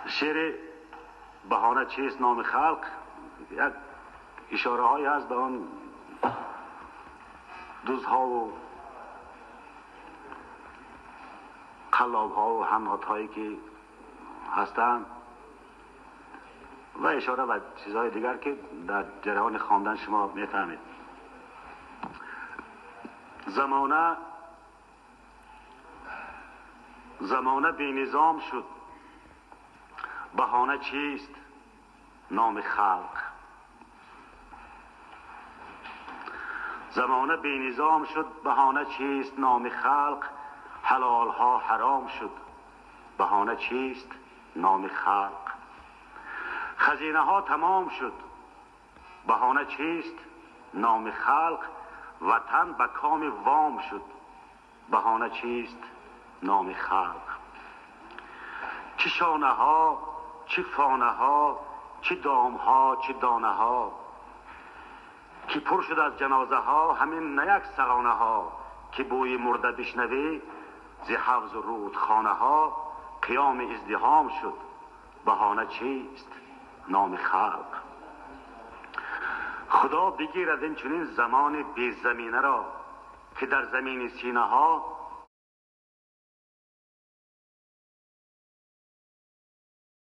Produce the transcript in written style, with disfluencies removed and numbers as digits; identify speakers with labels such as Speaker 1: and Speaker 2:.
Speaker 1: شعر بهانه چیست نام خلق یک اشاره هایی هست به آن دزدها و قلاب ها و همات هایی که هستند و اشاره به چیزهای دیگر که در جریان خواندن شما میفهمید. زمانه بی نظام شد، بهانه چیست نام خلق. زمانه بی نظام شد، بهانه چیست نام خلق. حلال ها حرام شد، بهانه چیست نام خلق. خزینه ها تمام شد، بهانه چیست نام خلق. وطن به کام وام شد، بهانه چیست نام خلق. چه شانه ها چه فانه ها، چه دام ها چه دانه ها، که پر شد از جنازه ها همین نه یک سرانه ها. که بوی مرده بشنوی ز حوض و رودخانه ها، قیام ازدحام شد، بهانه چیست نام خلق. خدا بگیرد این چنین زمان بی زمینه را، که در زمین سینه ها